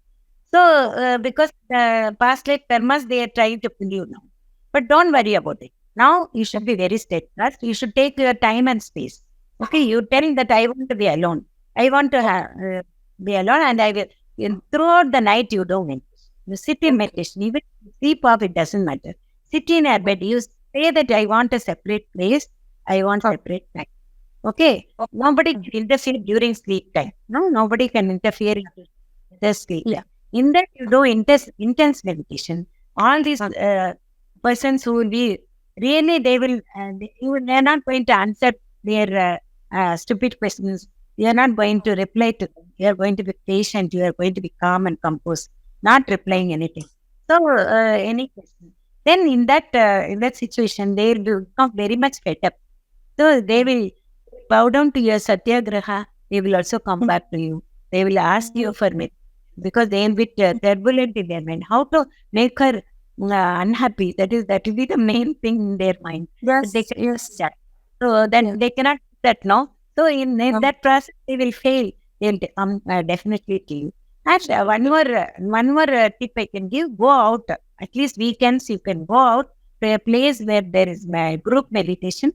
So because the past life karmas, they are trying to pull you down. But don't worry about it. Now you should be very steadfast. You should take your time and space. Okay, you tell that I want to be alone. I want to be alone, and I will. Throughout the night, you don't meditate. You sit in meditation. Even sleep off, it doesn't matter. Sit in a bed. You say that I want a separate place. I want separate time. Okay. Nobody can interfere during sleep time. No, nobody can interfere in the sleep. Yeah. In that, you do intense meditation. All these persons who will be really, they are not going to answer their stupid questions. You are not going to reply to them. You are going to be patient. You are going to be calm and composed, not replying anything. So, any question. Then in that situation, they will become very much fed up. So they will bow down to your satyagraha. They will also come back to you. They will ask you for me because they will be turbulent in their mind. How to make her unhappy? That will be the main thing in their mind. But they cannot do that. So then they cannot do that now. So in that process, they will fail. They will come definitely to you. And one more tip I can give: go out. At least weekends you can go out to a place where there is group meditation.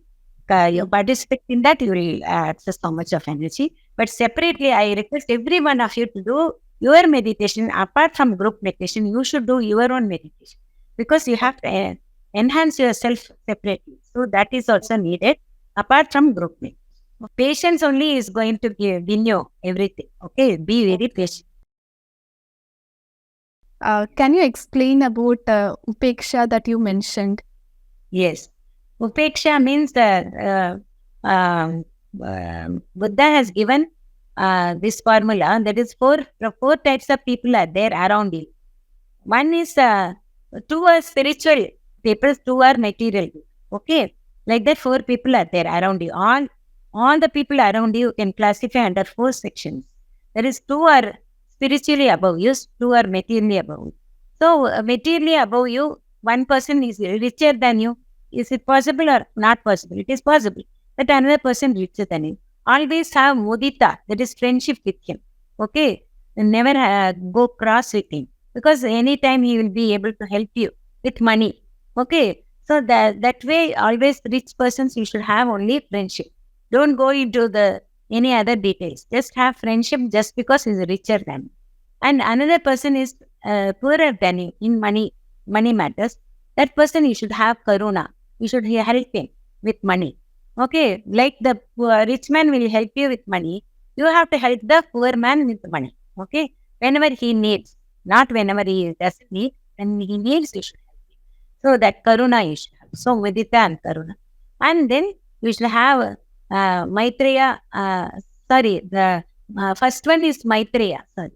You participate in that, you will access so much of energy. But separately, I request every one of you to do your meditation. Apart from group meditation, you should do your own meditation because you have to enhance yourself separately. So that is also needed apart from group meditation. Patience only is going to win you everything. Okay, be very patient. Can you explain about upeksha that you mentioned? Yes. Upeksha means that Buddha has given this formula. That is four types of people are there around you. One is two are spiritual people, two are material. Okay, like that, four people are there around you. All the people around you can classify under four sections. There is two are spiritually above you, two are materially above you. So materially above you, one person is richer than you. Is it possible or not possible? It is possible. But another person richer than you. Always have mudita, that is friendship with him. Okay, and never go cross with him because anytime he will be able to help you with money. Okay, so that way, always rich persons you should have only friendship. Don't go into the any other details. Just have friendship just because he's richer than you. And another person is poorer than you in money matters. That person you should have karuna. You should help him with money. Okay, like the rich man will help you with money, you have to help the poor man with money. Okay, whenever he needs, not whenever he doesn't need. When he needs, you should help him. So that karuna you should have. So mudita and karuna, and then you should have maitreya. Sorry, the first one is maitreya. Sorry,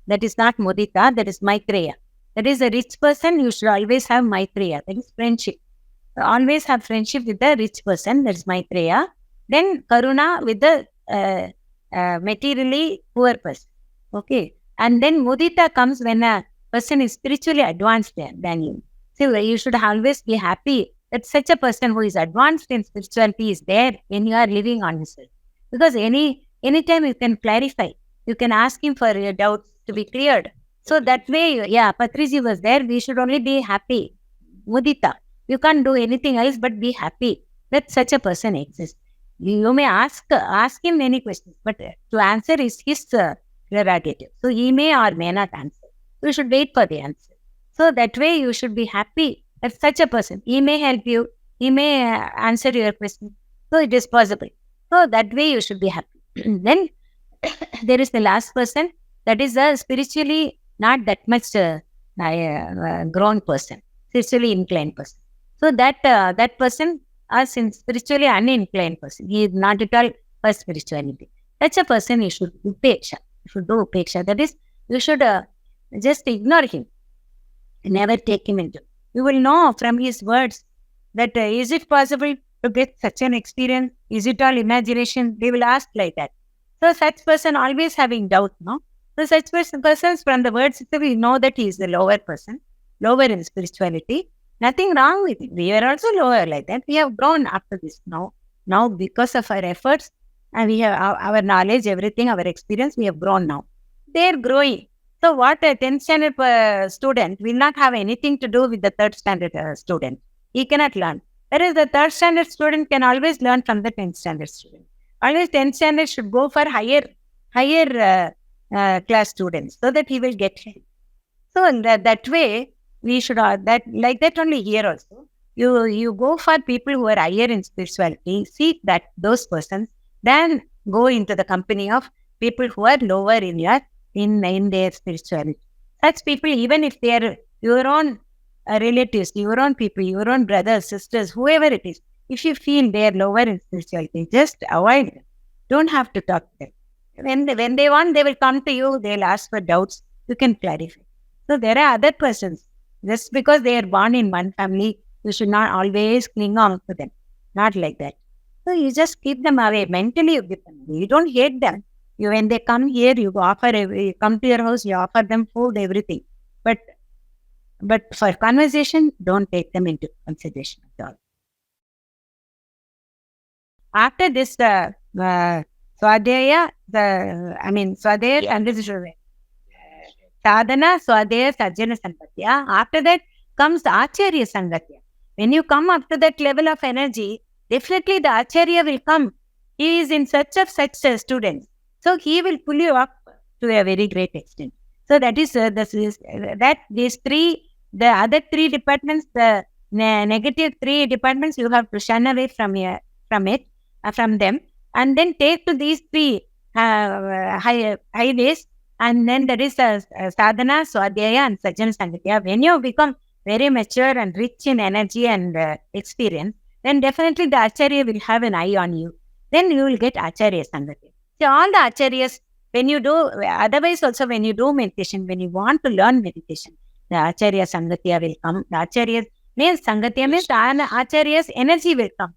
That is not mudita, that is maitreya. That is a rich person, you should always have maitreya. That is friendship. Always have friendship with the rich person, that is maitreya. Then karuna with the materially poor person. Okay. And then mudita comes when a person is spiritually advanced than you. So you should always be happy that such a person who is advanced in spirituality is there when you are living on this earth. Because anytime you can clarify, you can ask him for your doubts to be cleared. So that way, yeah, Patriji was there. We should only be happy. Mudita. You can't do anything else but be happy that such a person exists. You may ask him many questions, but to answer is his prerogative. So he may or may not answer. You should wait for the answer. So that way you should be happy that such a person, he may help you, he may answer your question. So it is possible. So that way you should be happy. Then there is the last person, that is a spiritually not that much grown person, spiritually inclined person. So that person is in spiritually uninclined person. He is not at all for spirituality. Such a person you should upeksha. You should do upeksha. That is, you should just ignore him. Never take him into. You will know from his words that is it possible to get such an experience? Is it all imagination? They will ask like that. So such person always having doubt, no? So such persons from the words itself, we know that he is the lower person, lower in spirituality. Nothing wrong with it. We are also lower like that. We have grown after this now. Now because of our efforts and we have our knowledge, everything, our experience, we have grown now. They are growing. So what a 10th standard student will not have anything to do with the 3rd standard student. He cannot learn. Whereas the 3rd standard student can always learn from the 10th standard student. Always 10th standard should go for higher class students so that he will get help. So in that way, we should that like that only here also. You go for people who are higher in spirituality, seek that those persons, then go into the company of people who are lower in their spirituality. Such people, even if they are your own relatives, your own people, your own brothers, sisters, whoever it is, if you feel they are lower in spirituality, just avoid them. Don't have to talk to them. When they want, they will come to you. They'll ask for doubts. You can clarify. So there are other persons. Just because they are born in one family, you should not always cling on to them. Not like that. So you just keep them away. Mentally, you keep them away. You don't hate them. When they come here, you come to your house, you offer them food, everything. But for conversation, don't take them into consideration at all. After this, Swadhyaya, Swadhyaya and this is Sadhana, Swadhyaya, Sajjana Sangatya. After that comes the Acharya Sangatya. When you come up to that level of energy, definitely the Acharya will come. He is in search of such students. So he will pull you up to a very great extent. So that is these three, the other three departments, the negative three departments, you have to shun away from them, and then take to these three highways, and then there is sadhana, swadhyaya, and sajjana sangatya. When you become very mature and rich in energy and experience, then definitely the acharya will have an eye on you. Then you will get acharya sangatya. So all the acharyas, when you do, otherwise also when you do meditation, when you want to learn meditation, the acharya sangatya will come. The acharyas means sangatya means acharya's energy will come.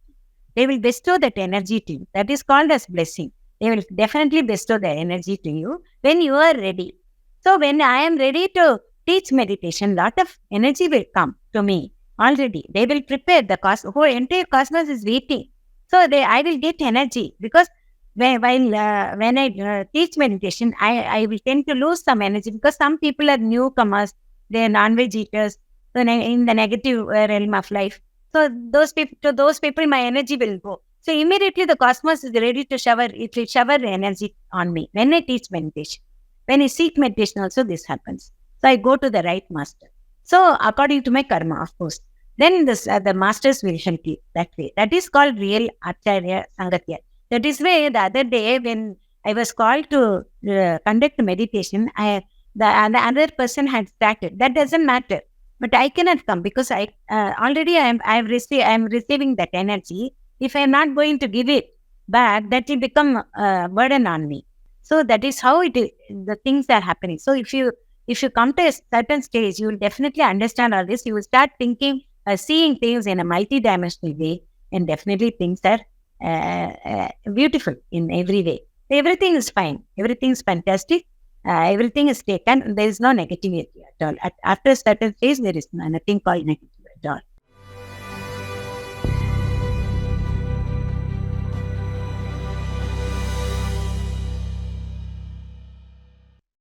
They will bestow that energy to you. That is called as blessing. They will definitely bestow the energy to you when you are ready. So when I am ready to teach meditation, lot of energy will come to me already. They will prepare the whole entire cosmos is waiting. So I will get energy because when I teach meditation, I will tend to lose some energy because some people are newcomers, they are non-veg eaters, so in the negative realm of life. So to those people, my energy will go. So immediately the cosmos is ready to shower. It will shower energy on me when I teach meditation. When I seek meditation, also this happens. So I go to the right master. So according to my karma, of course, then the masters will help you that way. That is called real acharya sangatya. That is why the other day when I was called to conduct meditation, the other person had started. That doesn't matter. But I cannot come because I already I am receiving that energy. If I am not going to give it back, that will become a burden on me. So that is how it is, the things are happening. So if you come to a certain stage, you will definitely understand all this. You will start thinking, seeing things in a multi-dimensional way, and definitely things are beautiful in every way. Everything is fine. Everything is fantastic. Everything is taken. There is no negativity at all. After a certain stage, there is nothing called negative at all.